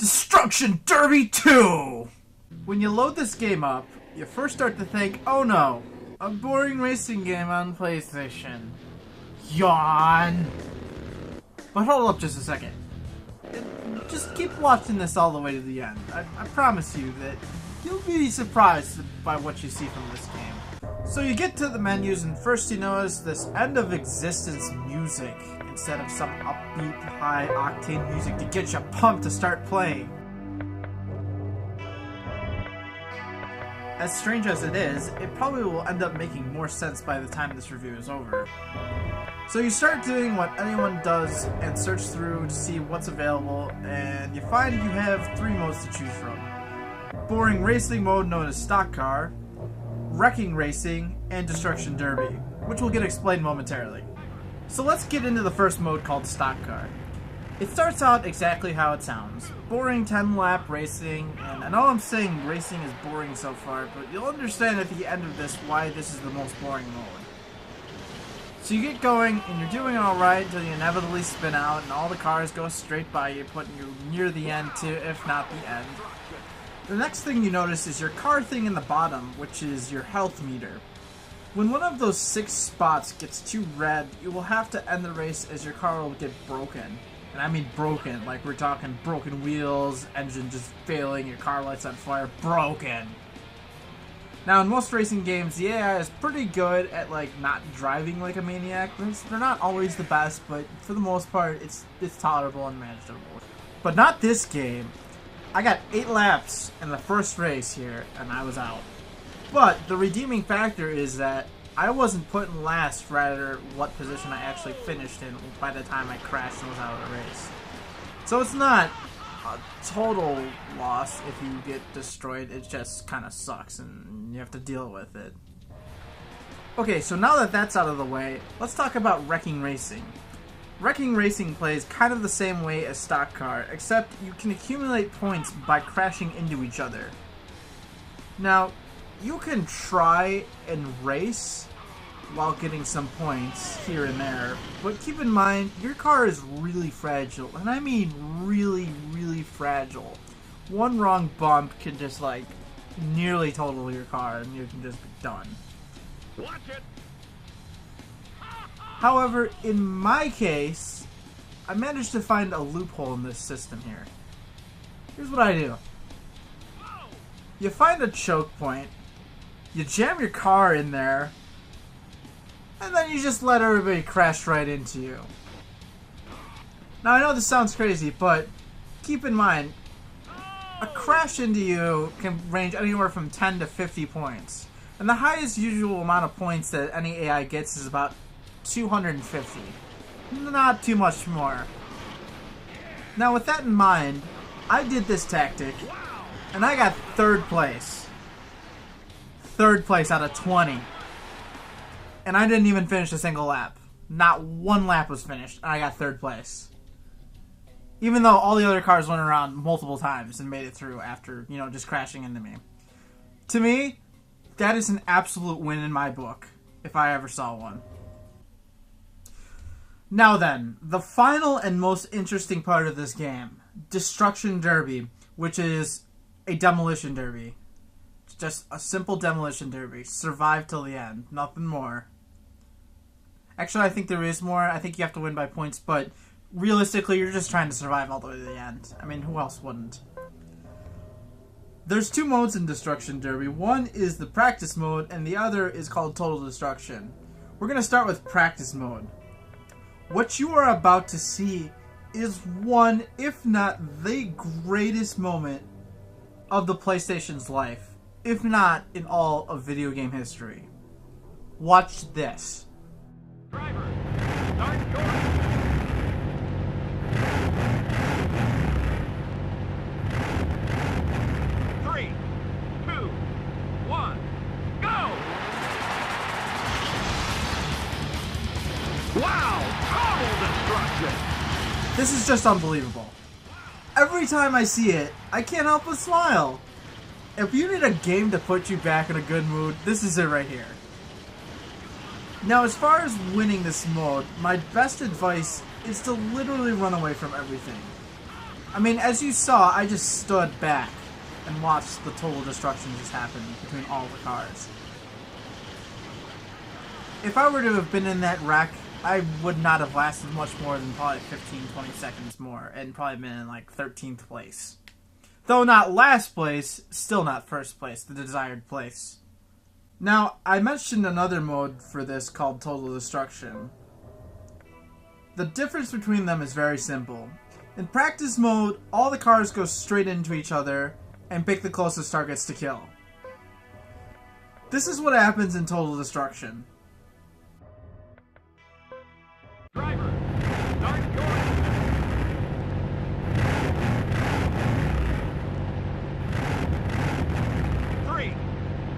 Destruction Derby 2! When you load this game up, you first start to think, oh no, a boring racing game on PlayStation. Yawn! But hold up just a second. Just keep watching this all the way to the end. I promise you that you'll be surprised by what you see from this game. So you get to the menus and first you notice this end of existence music instead of some upbeat, high-octane music to get you pumped to start playing. As strange as it is, it probably will end up making more sense by the time this review is over. So you start doing what anyone does and search through to see what's available, and you find you have 3 modes to choose from. Boring racing mode known as stock car, wrecking racing, and destruction derby, which will get explained momentarily. So let's get into the first mode called stock car. It starts out exactly how it sounds. Boring 10-lap racing, and I know I'm saying racing is boring so far, but you'll understand at the end of this why this is the most boring mode. So you get going, and you're doing alright until you inevitably spin out, and all the cars go straight by you, putting you near the end too, if not the end. The next thing you notice is your car thing in the bottom, which is your health meter. When one of those 6 spots gets too red, you will have to end the race as your car will get broken. And I mean broken, like we're talking broken wheels, engine just failing, your car lights on fire, broken. Now in most racing games, the AI is pretty good at like not driving like a maniac. They're not always the best, but for the most part, it's tolerable and manageable. But not this game. I got 8 laps in the first race here, and I was out. But the redeeming factor is that I wasn't put in last for rather what position I actually finished in by the time I crashed and was out of the race. So it's not a total loss if you get destroyed, it just kind of sucks and you have to deal with it. Okay, so now that that's out of the way, let's talk about wrecking racing. Wrecking racing plays kind of the same way as stock car, except you can accumulate points by crashing into each other. Now, you can try and race while getting some points here and there, but keep in mind, your car is really fragile, and I mean really, really fragile. One wrong bump can just like nearly total your car and you can just be done. Watch it. However, in my case, I managed to find a loophole in this system here. Here's what I do. You find a choke point, you jam your car in there, and then you just let everybody crash right into you. Now I know this sounds crazy, but keep in mind, a crash into you can range anywhere from 10 to 50 points. And the highest usual amount of points that any AI gets is about 250. Not too much more. Now with that in mind, I did this tactic, and I got 3rd place. 3rd place out of 20. And I didn't even finish a single lap. Not 1 lap was finished, and I got 3rd place. Even though all the other cars went around multiple times and made it through after, you know, just crashing into me. To me, that is an absolute win in my book, if I ever saw one. Now then, the final and most interesting part of this game, Destruction Derby, which is a demolition derby. It's just a simple demolition derby. Survive till the end, nothing more. Actually, I think there is more. I think you have to win by points, but realistically, you're just trying to survive all the way to the end. I mean, who else wouldn't? There's 2 modes in Destruction Derby. One is the practice mode, and the other is called Total Destruction. We're going to start with practice mode. What you are about to see is one, if not the greatest moment of the PlayStation's life, if not in all of video game history. Watch this. Driver, start your... 3, 2, 1, go! Wow! Total destruction! This is just unbelievable. Every time I see it, I can't help but smile. If you need a game to put you back in a good mood, this is it right here. Now, as far as winning this mode, my best advice is to literally run away from everything. I mean, as you saw, I just stood back and watched the total destruction just happen between all the cars. If I were to have been in that wreck, I would not have lasted much more than probably 15-20 seconds more, and probably been in like 13th place. Though not last place, still not first place, the desired place. Now, I mentioned another mode for this called Total Destruction. The difference between them is very simple. In practice mode, all the cars go straight into each other and pick the closest targets to kill. This is what happens in Total Destruction. Driver, start your engine. 3,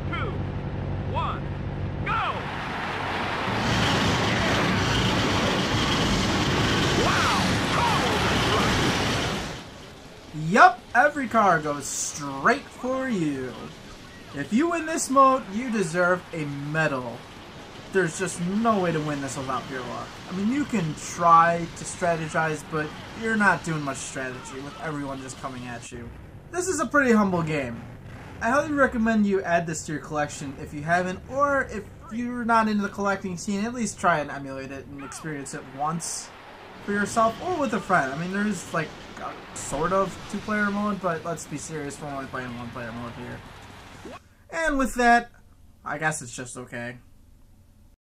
2, 1, go! Wow! Total destruction! Yup, every car goes straight for you. If you win this mode, you deserve a medal. There's just no way to win this without pure luck. I mean, you can try to strategize, but you're not doing much strategy with everyone just coming at you. This is a pretty humble game. I highly recommend you add this to your collection if you haven't, or if you're not into the collecting scene, at least try and emulate it and experience it once for yourself or with a friend. I mean, there's like a sort of two-player mode, but let's be serious, we're only playing one-player mode here. And with that, I guess it's just okay.